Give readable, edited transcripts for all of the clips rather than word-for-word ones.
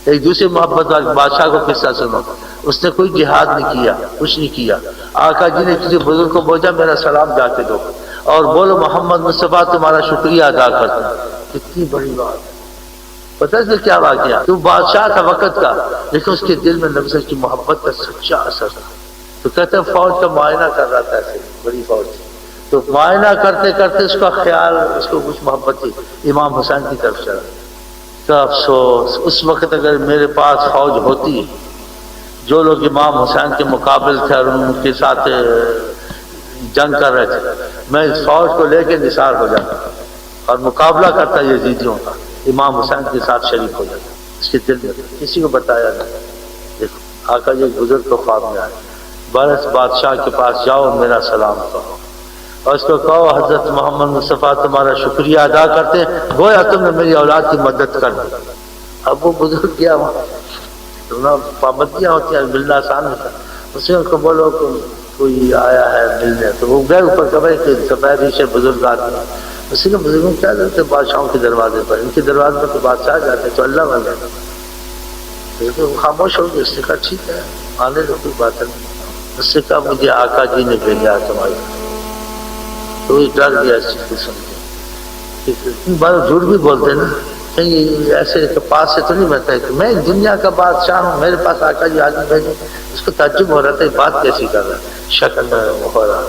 ایک دوسرے محبت والے بادشاہ کو قصہ سنو، اس نے کوئی جہاد نہیں کیا، کچھ نہیں کیا، آقا جی نے کسی بزرگ کو بولا میرا سلام جا کے دو اور بولو محمد مصطفیٰ تمہارا شکریہ ادا کرتا ہوں۔ کتنی بڑی بات ہے۔ پتہ ہے کیا واقعہ؟ تو بادشاہ تھا وقت کا، لیکن اس کے دل میں نبی صلی اللہ علیہ وسلم کی محبت کا سچا اثر تھا۔ تو کہتے ہیں فوج کا معائنہ کر رہا تھا، ایسے بڑی فوج تھی، تو معائنہ کرتے کرتے اس کا خیال، اس کو کچھ محبت تھی امام حسین کی طرف چلا۔ تو افسوس اس وقت اگر میرے پاس فوج ہوتی، جو لوگ امام حسین کے مقابل تھے اور ان کے ساتھ جنگ کر رہے تھے، میں اس فوج کو لے کے نثار ہو جاتا اور مقابلہ کرتا یزیدیوں کا، امام حسین کے ساتھ شریک ہو جاتا۔ اس کے دل میں کسی کو بتایا نہیں۔ دیکھو آقا جی بزرگ کو خواب میں آئے، برس بادشاہ کے پاس جاؤ میرا سلام کہو اور اس کو کہو حضرت محمد مصطفیٰ تمہارا شکریہ ادا کرتے ہیں، گویا تم نے میری اولاد کی مدد کر دی۔ اب وہ بزرگ کیا وہاں پابندیاں ہوتی ہیں، ملنا آسان ہوتا ہے، اس نے ان کو بولو کہ کوئی آیا ہے ملنے، تو وہ گئے اوپر کبھی کہ سفید سے بزرگ آدمی، اسی کے بزرگوں کیا کرتے بادشاہوں کے دروازے پر، ان کے دروازے پر تو بادشاہ جاتے تو اللہ والے، لیکن وہ خاموش ہو گئے۔ اس نے کہا ٹھیک ہے آنے دو، کوئی بات نہیں۔ اس سے کہا مجھے آقا جی نے بھیجا تمہاری، تو یہ ڈر گیا اس چیز کو سن کے۔ بار جھوٹ بھی بولتے نا، کہیں ایسے پاس سے تو نہیں بنتا ہے کہ میں دنیا کا بادشاہ ہوں، میرے پاس آقا جی آدمی بھیجے۔ اس کو تعجب ہو رہا تھا یہ بات کیسی کر رہا ہے، شک میں ہو رہا،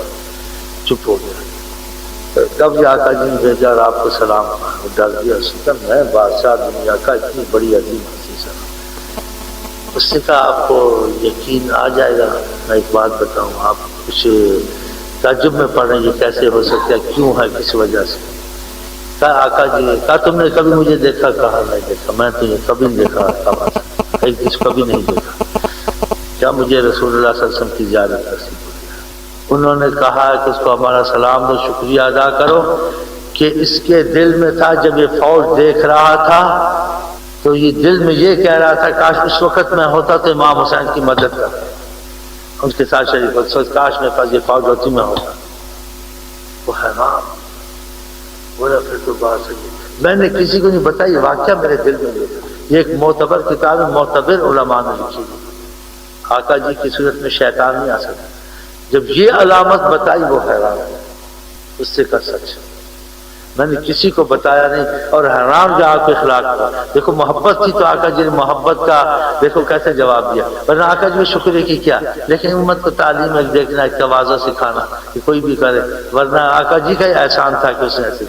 چپ ہو گیا۔ کب یہ آقا جی نے بھیجا اور آپ کو سلام کہا، وہ ڈر گیا، اس نے کہا میں بادشاہ دنیا کا، اتنی بڑی عظیم حسین۔ اس سے کہا آپ کو یقین آ جائے گا، میں ایک بات بتاؤں، آپ کچھ تعجب میں پڑ رہے ہیں یہ کیسے ہو سکتا ہے، کیوں ہے، کس وجہ سے؟ کہا آقا جی، کہا تم نے کبھی مجھے دیکھا؟ کہا نہیں دیکھا، میں تمہیں کبھی نہیں دیکھا، کبھی نہیں دیکھا، کیا مجھے رسول اللہ صلی اللہ علیہ وسلم کی زیارت نصیب ہو گیا؟ انہوں نے کہا کہ اس کو ہمارا سلام دو، شکریہ ادا کرو کہ اس کے دل میں تھا جب یہ فوج دیکھ رہا تھا تو یہ دل میں یہ کہہ رہا تھا کاش اس وقت میں ہوتا تو امام حسین کی مدد کرتا، ان کے ساتھ شریک ہوتا، کاش میرے پاس یہ فوج ہوتی میں ہوتا۔ وہ حیران بولا پھر تو بات صحیح، میں نے کسی کو نہیں بتایا، یہ واقعہ میرے دل میں لے، یہ ایک معتبر کتاب ہے، معتبر علماء نے لکھی ہے۔ آقا جی کی صورت میں شیطان نہیں آ سکتا، جب یہ علامت بتائی وہ حیران ہے، اس سے کا سچ میں نے کسی کو بتایا نہیں، اور حیران جو آپ کے اخلاق کا دیکھو، محبت تھی تو آقا جی نے محبت کا دیکھو کیسے جواب دیا، ورنہ آقا جی نے شکر کی کیا، لیکن امت کو تعلیم ایک دیکھنا، ایک تواضع سکھانا کہ کوئی بھی کرے، ورنہ آقا جی کا ہی احسان تھا کہ اس نے ایسے